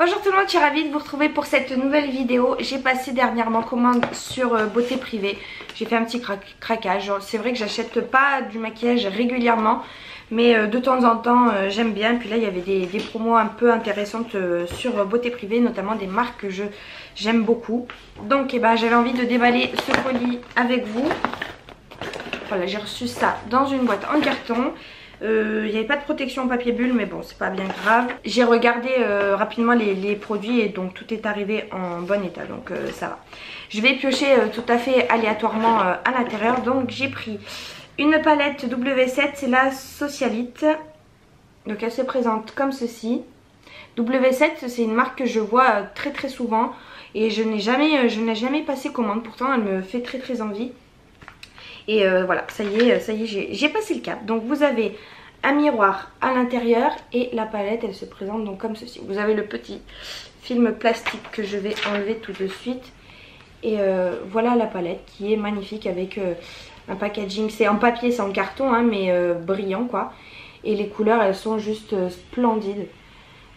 Bonjour tout le monde, je suis ravie de vous retrouver pour cette nouvelle vidéo. J'ai passé dernièrement commande sur Beauté Privée. J'ai fait un petit craquage. C'est vrai que j'achète pas du maquillage régulièrement, mais de temps en temps j'aime bien. Puis là il y avait des promos un peu intéressantes sur Beauté Privée, notamment des marques que j'aime beaucoup. Donc j'avais envie de déballer ce colis avec vous. Voilà, j'ai reçu ça dans une boîte en carton. Il n'y avait pas de protection papier bulle, mais bon, c'est pas bien grave. J'ai regardé rapidement les produits et donc tout est arrivé en bon état, donc ça va. Je vais piocher tout à fait aléatoirement à l'intérieur. Donc j'ai pris une palette W7, c'est la Socialite. Donc elle se présente comme ceci. W7, c'est une marque que je vois très souvent et je n'ai jamais passé commande. Pourtant elle me fait très envie. Et voilà, ça y est, j'ai passé le cap. Donc vous avez un miroir à l'intérieur et la palette, elle se présente donc comme ceci. Vous avez le petit film plastique que je vais enlever tout de suite. Et voilà la palette qui est magnifique avec un packaging. C'est en papier, c'est en carton, hein, mais brillant quoi. Et les couleurs, elles sont juste splendides.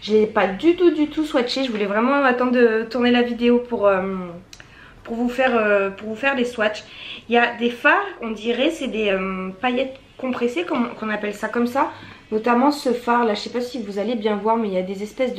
Je l'ai pas du tout swatché. Je voulais vraiment attendre de tourner la vidéo pour vous faire des swatchs. Il y a des fards, on dirait c'est des paillettes compressées, qu'on appelle ça comme ça. Notamment ce phare là, je sais pas si vous allez bien voir, mais il y a des espèces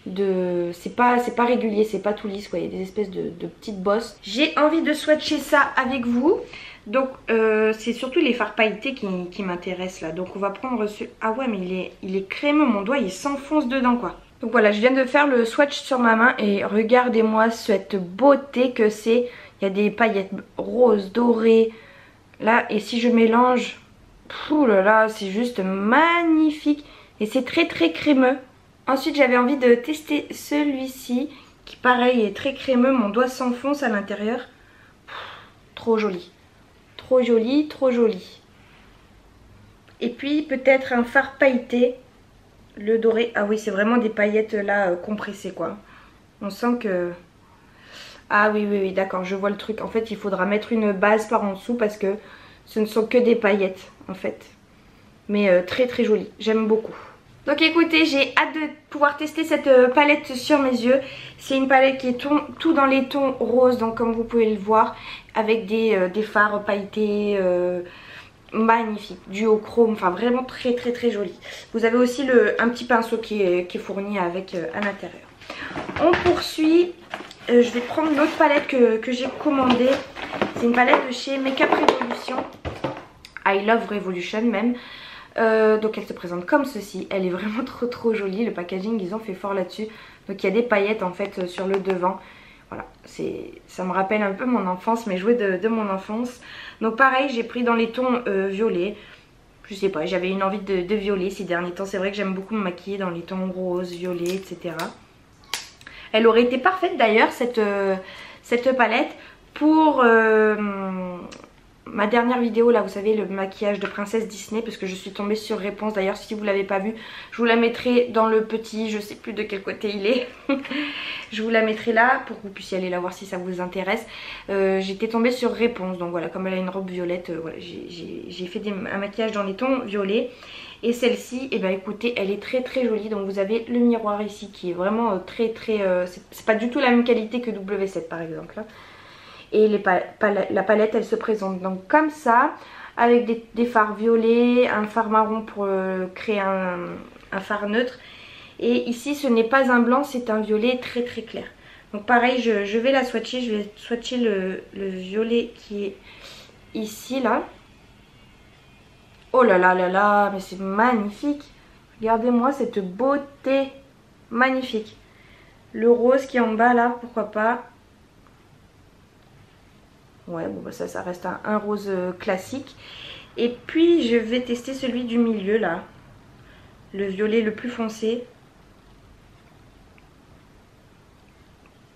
de c'est pas régulier, c'est pas tout lisse quoi. Il y a des espèces de petites bosses. J'ai envie de swatcher ça avec vous. Donc c'est surtout les fards pailletés qui m'intéressent là. Donc on va prendre ce... Ah ouais, mais il est crémeux, mon doigt il s'enfonce dedans quoi. Donc voilà, je viens de faire le swatch sur ma main et regardez-moi cette beauté que c'est. Il y a des paillettes roses, dorées. Là, et si je mélange, ouh là là, c'est juste magnifique. Et c'est très crémeux. Ensuite, j'avais envie de tester celui-ci qui pareil est très crémeux. Mon doigt s'enfonce à l'intérieur. Trop joli. Trop joli, trop joli. Et puis peut-être un fard pailleté. Le doré, ah oui c'est vraiment des paillettes là compressées quoi. On sent que... Ah oui d'accord, je vois le truc. En fait il faudra mettre une base par en dessous parce que ce ne sont que des paillettes en fait. Mais très joli, j'aime beaucoup. Donc écoutez, j'ai hâte de pouvoir tester cette palette sur mes yeux. C'est une palette qui est tout dans les tons roses, donc comme vous pouvez le voir, avec des fards pailletés... magnifique, duochrome, enfin vraiment très joli. Vous avez aussi un petit pinceau qui est fourni avec à l'intérieur. On poursuit, je vais prendre l'autre palette que j'ai commandée. C'est une palette de chez Makeup Revolution, I Love Revolution même. Donc elle se présente comme ceci, elle est vraiment trop jolie. Le packaging, ils ont fait fort là-dessus. Donc il y a des paillettes en fait sur le devant. Voilà, ça me rappelle un peu mon enfance, mes jouets de mon enfance. Donc pareil, j'ai pris dans les tons violets. Je sais pas, j'avais une envie de violet ces derniers temps. C'est vrai que j'aime beaucoup me maquiller dans les tons roses, violets, etc. Elle aurait été parfaite d'ailleurs, cette palette, pour ma dernière vidéo là, vous savez, le maquillage de princesse Disney, parce que je suis tombée sur réponse. D'ailleurs si vous l'avez pas vu, je vous la mettrai dans le petit, je sais plus de quel côté il est. Je vous la mettrai là pour que vous puissiez aller la voir si ça vous intéresse. J'étais tombée sur réponse, donc voilà, comme elle a une robe violette, voilà, j'ai fait un maquillage dans les tons violets. Et celle-ci, écoutez, elle est très jolie. Donc vous avez le miroir ici qui est vraiment c'est pas du tout la même qualité que W7 par exemple, hein. Et la palette, elle se présente donc comme ça, avec des fards violets, un fard marron pour créer un fard neutre. Et ici, ce n'est pas un blanc, c'est un violet très clair. Donc pareil, je vais la swatcher. Je vais swatcher le violet qui est ici, là. Oh là là, mais c'est magnifique. Regardez-moi cette beauté magnifique. Le rose qui est en bas, là, pourquoi pas. Ouais, bon ça reste un rose classique. Et puis je vais tester celui du milieu là. Le violet le plus foncé.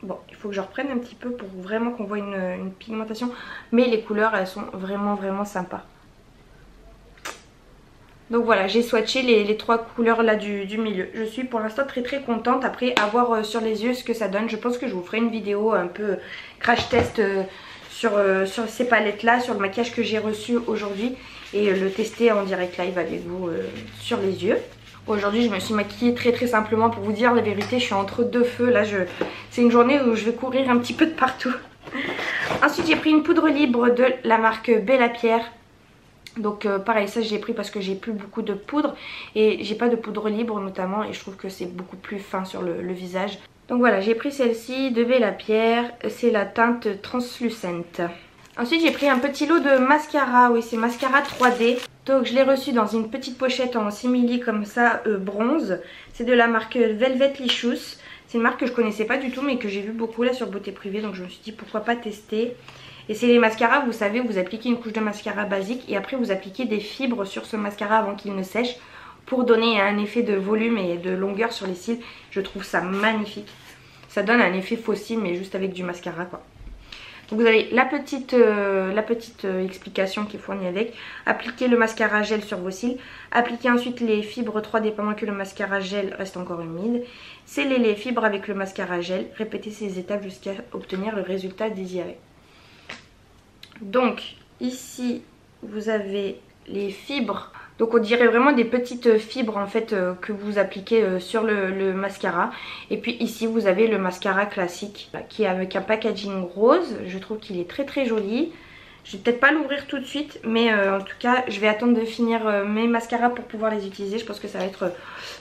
Bon, il faut que je reprenne un petit peu pour vraiment qu'on voit une pigmentation. Mais les couleurs, elles sont vraiment sympas. Donc voilà, j'ai swatché les trois couleurs là du milieu. Je suis pour l'instant très contente. Après, à voir sur les yeux ce que ça donne. Je pense que je vous ferai une vidéo un peu crash test sur ces palettes là, sur le maquillage que j'ai reçu aujourd'hui, et le tester en direct live avec vous sur les yeux. Aujourd'hui je me suis maquillée très simplement, pour vous dire la vérité, je suis entre deux feux. Là c'est une journée où je vais courir un petit peu de partout. Ensuite j'ai pris une poudre libre de la marque Bella Pierre. Donc pareil, ça j'ai pris parce que j'ai plus beaucoup de poudre et j'ai pas de poudre libre notamment, et je trouve que c'est beaucoup plus fin sur le visage. Donc voilà, j'ai pris celle-ci de Bella Pierre, c'est la teinte translucente. Ensuite j'ai pris un petit lot de mascara, oui c'est mascara 3D. Donc je l'ai reçu dans une petite pochette en simili comme ça, bronze. C'est de la marque Velvet Licious. C'est une marque que je connaissais pas du tout mais que j'ai vu beaucoup là sur Beauté Privée, donc je me suis dit pourquoi pas tester. Et c'est les mascaras, vous savez, vous appliquez une couche de mascara basique et après vous appliquez des fibres sur ce mascara avant qu'il ne sèche pour donner un effet de volume et de longueur sur les cils. Je trouve ça magnifique. Ça donne un effet faux cils mais juste avec du mascara quoi. Donc vous avez la petite explication qui est fournie avec. Appliquez le mascara gel sur vos cils. Appliquez ensuite les fibres 3D pendant que le mascara gel reste encore humide. Scellez les fibres avec le mascara gel. Répétez ces étapes jusqu'à obtenir le résultat désiré. Donc ici vous avez les fibres, donc on dirait vraiment des petites fibres en fait que vous appliquez sur le mascara. Et puis ici vous avez le mascara classique qui est avec un packaging rose. Je trouve qu'il est très joli. Je vais peut-être pas l'ouvrir tout de suite, mais en tout cas je vais attendre de finir mes mascaras pour pouvoir les utiliser. Je pense que ça va être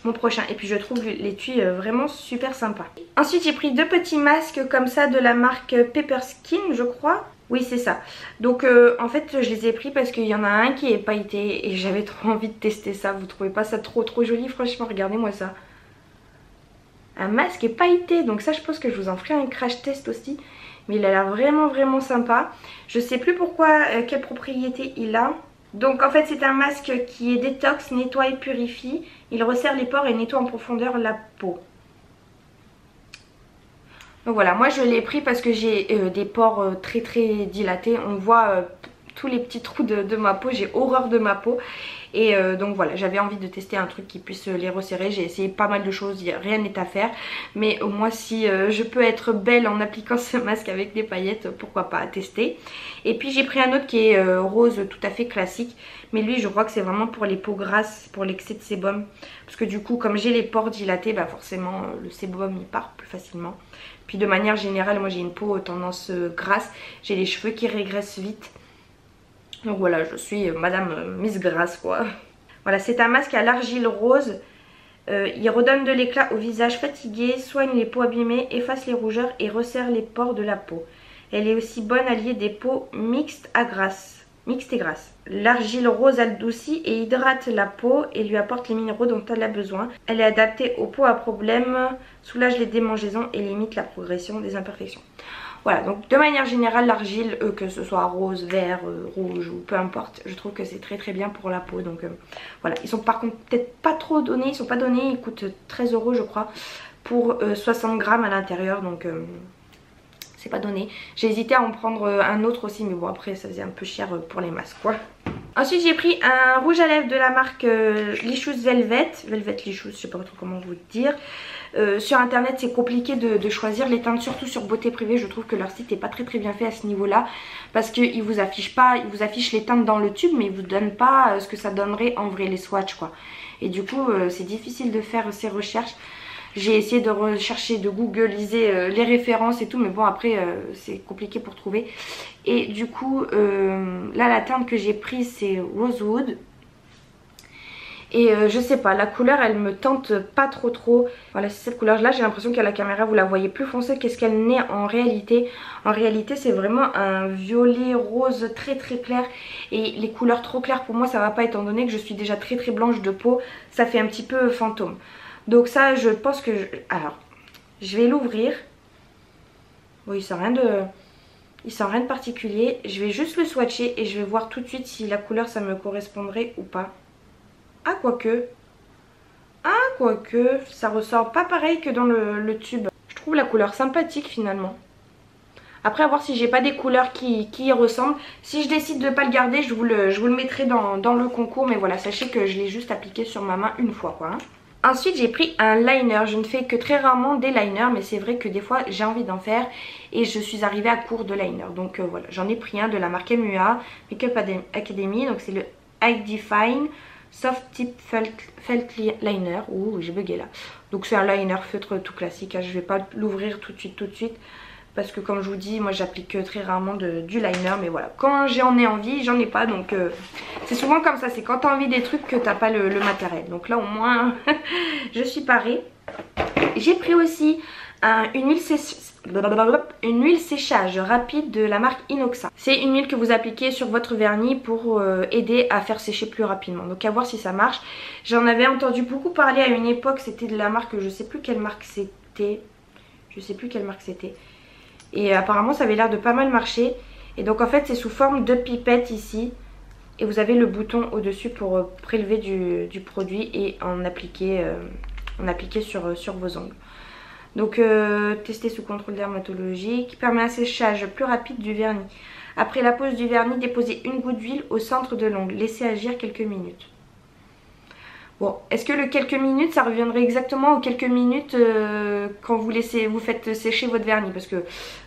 mon prochain. Et puis je trouve l'étui vraiment super sympa. Ensuite j'ai pris deux petits masques comme ça de la marque Pepper Skin je crois. Oui c'est ça. Donc en fait je les ai pris parce qu'il y en a un qui est pailleté et j'avais trop envie de tester ça. Vous trouvez pas ça trop joli? Franchement regardez moi ça. Un masque pailleté, donc ça je pense que je vous en ferai un crash test aussi. Mais il a l'air vraiment sympa. Je sais plus pourquoi, quelle propriété il a. Donc en fait c'est un masque qui est détox, nettoie et purifie. Il resserre les pores et nettoie en profondeur la peau. Donc voilà, moi je l'ai pris parce que j'ai des pores très dilatés. On voit tous les petits trous de ma peau, j'ai horreur de ma peau. Et donc voilà, j'avais envie de tester un truc qui puisse les resserrer. J'ai essayé pas mal de choses, rien n'est à faire. Mais au moins si je peux être belle en appliquant ce masque avec des paillettes, pourquoi pas tester. Et puis j'ai pris un autre qui est rose tout à fait classique. Mais lui je crois que c'est vraiment pour les peaux grasses, pour l'excès de sébum. Parce que du coup comme j'ai les pores dilatés, bah forcément le sébum il part plus facilement. Puis de manière générale moi j'ai une peau tendance grasse, j'ai les cheveux qui régressent vite. Donc voilà, je suis madame Miss Grasse quoi. Voilà, c'est un masque à l'argile rose. Il redonne de l'éclat au visage fatigué, soigne les peaux abîmées, efface les rougeurs et resserre les pores de la peau. Elle est aussi bonne alliée des peaux mixtes et grasses. L'argile rose adoucit et hydrate la peau et lui apporte les minéraux dont elle a besoin. Elle est adaptée aux peaux à problème, soulage les démangeaisons et limite la progression des imperfections. Voilà, donc de manière générale l'argile, que ce soit rose, vert, rouge ou peu importe, je trouve que c'est très bien pour la peau. Donc voilà, ils sont par contre peut-être pas trop donnés, ils sont pas donnés, ils coûtent 13 € je crois pour 60 grammes à l'intérieur, donc c'est pas donné. J'ai hésité à en prendre un autre aussi, mais bon après ça faisait un peu cher pour les masques quoi. Ensuite j'ai pris un rouge à lèvres de la marque Licious Velvet Licious, je sais pas trop comment vous dire. Sur internet c'est compliqué de choisir les teintes, surtout sur Beauté Privée. Je trouve que leur site est pas très bien fait à ce niveau là, parce qu'ils vous affichent pas, ils vous affichent les teintes dans le tube mais ils vous donnent pas ce que ça donnerait en vrai, les swatchs quoi. Et du coup c'est difficile de faire ces recherches. J'ai essayé de rechercher, de googliser les références et tout, mais bon après c'est compliqué pour trouver. Et du coup là la teinte que j'ai prise c'est Rosewood. Et je sais pas, la couleur elle me tente pas trop. Voilà, c'est cette couleur là, j'ai l'impression qu'à la caméra vous la voyez plus foncée qu'est-ce qu'elle n'est en réalité. En réalité c'est vraiment un violet rose très clair. Et les couleurs trop claires pour moi ça va pas, étant donné que je suis déjà très blanche de peau. Ça fait un petit peu fantôme. Donc ça je pense que... Alors, je vais l'ouvrir. Bon il sent rien de particulier. Je vais juste le swatcher et je vais voir tout de suite si la couleur ça me correspondrait ou pas. Ah quoique, ça ressort pas pareil que dans le tube. Je trouve la couleur sympathique finalement. Après à voir si j'ai pas des couleurs qui y ressemblent. Si je décide de pas le garder, je vous le mettrai dans le concours. Mais voilà, sachez que je l'ai juste appliqué sur ma main une fois quoi. Ensuite j'ai pris un liner. Je ne fais que très rarement des liners, mais c'est vrai que des fois j'ai envie d'en faire. Et je suis arrivée à court de liner. Donc voilà, j'en ai pris un de la marque MUA, Makeup Academy. Donc c'est le High Define Soft Tip Felt Liner. Ouh, j'ai bugué là. Donc c'est un liner feutre tout classique, hein. Je vais pas l'ouvrir tout de suite. Parce que comme je vous dis, moi j'applique très rarement du liner. Mais voilà, quand j'en ai envie, j'en ai pas. Donc c'est souvent comme ça, c'est quand t'as envie des trucs que t'as pas le matériel. Donc là au moins, je suis parée. J'ai pris aussi une huile séchage rapide de la marque Inoxa. C'est une huile que vous appliquez sur votre vernis pour aider à faire sécher plus rapidement. Donc à voir si ça marche. J'en avais entendu beaucoup parler à une époque, c'était de la marque, je sais plus quelle marque c'était. Et apparemment ça avait l'air de pas mal marcher. Et donc en fait c'est sous forme de pipette ici. Et vous avez le bouton au dessus pour prélever du produit et en appliquer sur vos ongles. Donc tester sous contrôle dermatologique, permet un séchage plus rapide du vernis. Après la pose du vernis, déposez une goutte d'huile au centre de l'ongle, laissez agir quelques minutes. Bon, est-ce que le quelques minutes ça reviendrait exactement aux quelques minutes quand vous faites sécher votre vernis? Parce que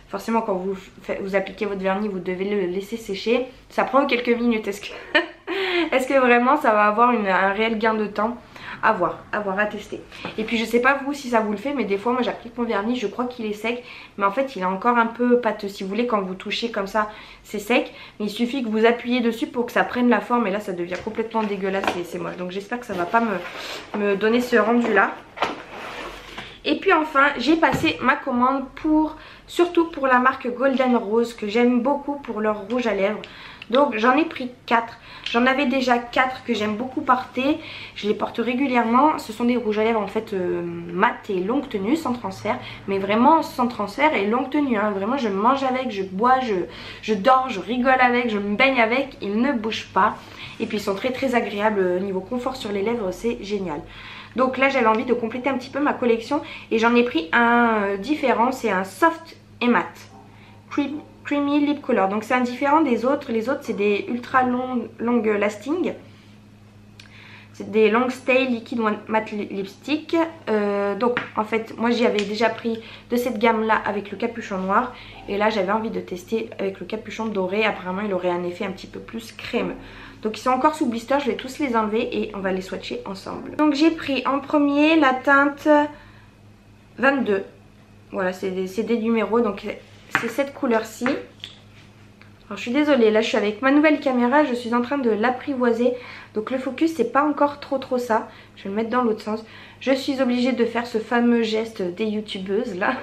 forcément quand vous appliquez votre vernis, vous devez le laisser sécher. Ça prend quelques minutes. Est-ce que vraiment ça va avoir un réel gain de temps? À voir, à tester. Et puis je sais pas vous si ça vous le fait, mais des fois moi j'applique mon vernis, je crois qu'il est sec, mais en fait il est encore un peu pâteux. Si vous voulez, quand vous touchez comme ça c'est sec, mais il suffit que vous appuyez dessus pour que ça prenne la forme, et là ça devient complètement dégueulasse et c'est moche. Donc j'espère que ça va pas me donner ce rendu là. Et puis enfin j'ai passé ma commande surtout pour la marque Golden Rose, que j'aime beaucoup pour leur rouge à lèvres. Donc j'en ai pris 4. J'en avais déjà 4 que j'aime beaucoup porter. Je les porte régulièrement. Ce sont des rouges à lèvres en fait mat et longue tenue, sans transfert. Mais vraiment sans transfert et longue tenue, hein. Vraiment je mange avec, je bois, je dors, je rigole avec, je me baigne avec. Ils ne bougent pas. Et puis ils sont très agréables niveau confort sur les lèvres, c'est génial. Donc là j'avais envie de compléter un petit peu ma collection. Et j'en ai pris un différent, c'est un soft et mat. Creamy Lip Color. Donc c'est un différent des autres. Les autres c'est des ultra long lasting. C'est des long stay liquid matte lipstick. Donc en fait moi j'y avais déjà pris de cette gamme là avec le capuchon noir. Et là j'avais envie de tester avec le capuchon doré. Apparemment il aurait un effet un petit peu plus crémeux. Donc ils sont encore sous blister. Je vais tous les enlever et on va les swatcher ensemble. Donc j'ai pris en premier la teinte 22. Voilà, c'est des numéros. Donc c'est cette couleur-ci. Alors je suis désolée, là je suis avec ma nouvelle caméra, je suis en train de l'apprivoiser. Donc le focus c'est pas encore trop ça. Je vais le mettre dans l'autre sens. Je suis obligée de faire ce fameux geste des youtubeuses là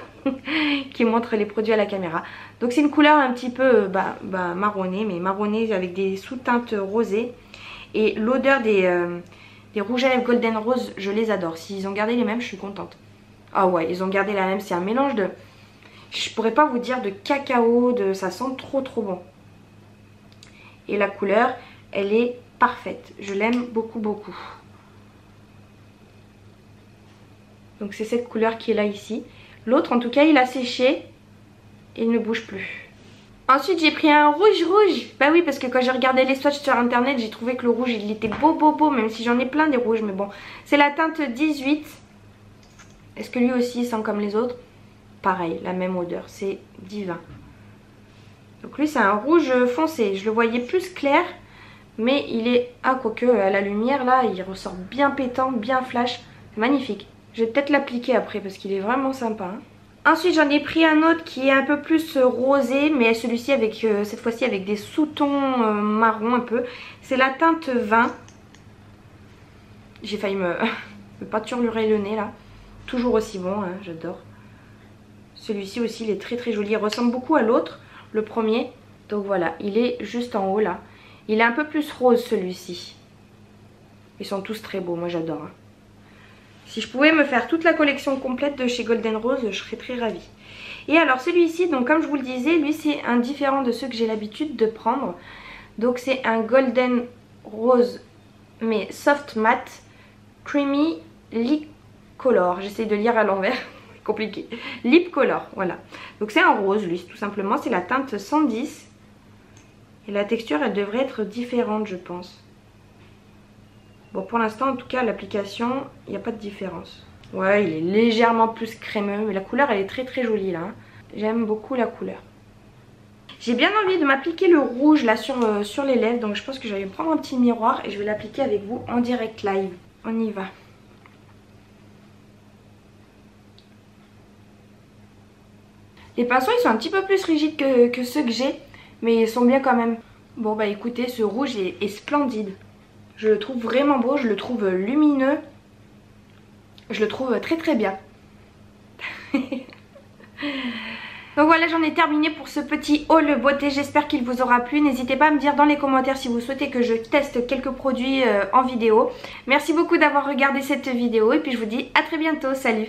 qui montrent les produits à la caméra. Donc c'est une couleur un petit peu marronnée, mais marronnée avec des sous-teintes rosées. Et l'odeur des rouges à lèvres Golden Rose, je les adore. S'ils ont gardé les mêmes, je suis contente. Ah ouais, ils ont gardé la même, c'est un mélange de... Je pourrais pas vous dire de cacao, ça sent trop bon. Et la couleur, elle est parfaite. Je l'aime beaucoup. Donc c'est cette couleur qui est là ici. L'autre en tout cas il a séché et il ne bouge plus. Ensuite j'ai pris un rouge. Bah oui, parce que quand j'ai regardé les swatchs sur internet, j'ai trouvé que le rouge il était beau. Même si j'en ai plein des rouges, mais bon. C'est la teinte 18. Est-ce que lui aussi il sent comme les autres? Pareil, la même odeur, c'est divin. Donc lui c'est un rouge foncé. Je le voyais plus clair, mais il est... Ah, quoique à la lumière là, il ressort bien pétant, bien flash. C'est magnifique. Je vais peut-être l'appliquer après parce qu'il est vraiment sympa, hein. Ensuite j'en ai pris un autre qui est un peu plus rosé, mais celui-ci avec cette fois-ci avec des sous-tons marron un peu. C'est la teinte 20. J'ai failli me peinturer le nez là. Toujours aussi bon, hein, j'adore. Celui-ci aussi il est très joli, il ressemble beaucoup à l'autre, le premier. Donc voilà, il est juste en haut là. Il est un peu plus rose celui-ci. Ils sont tous très beaux, moi j'adore, hein. Si je pouvais me faire toute la collection complète de chez Golden Rose, je serais très ravie. Et alors celui-ci, donc comme je vous le disais, lui c'est un différent de ceux que j'ai l'habitude de prendre. Donc c'est un Golden Rose mais soft matte creamy lip color. J'essaie de lire à l'envers. Compliqué. Lip color, voilà. Donc c'est un rose lui, tout simplement. C'est la teinte 110. Et la texture elle devrait être différente je pense. Bon pour l'instant en tout cas l'application, il n'y a pas de différence. Ouais, il est légèrement plus crémeux, mais la couleur elle est très jolie là, hein. J'aime beaucoup la couleur. J'ai bien envie de m'appliquer le rouge là sur les lèvres. Donc je pense que je vais prendre un petit miroir et je vais l'appliquer avec vous en direct live. On y va. Les pinceaux ils sont un petit peu plus rigides que ceux que j'ai, mais ils sont bien quand même. Bon bah écoutez, ce rouge est splendide. Je le trouve vraiment beau, je le trouve lumineux. Je le trouve très très bien. Donc voilà, j'en ai terminé pour ce petit haul beauté. J'espère qu'il vous aura plu. N'hésitez pas à me dire dans les commentaires si vous souhaitez que je teste quelques produits en vidéo. Merci beaucoup d'avoir regardé cette vidéo et puis je vous dis à très bientôt. Salut!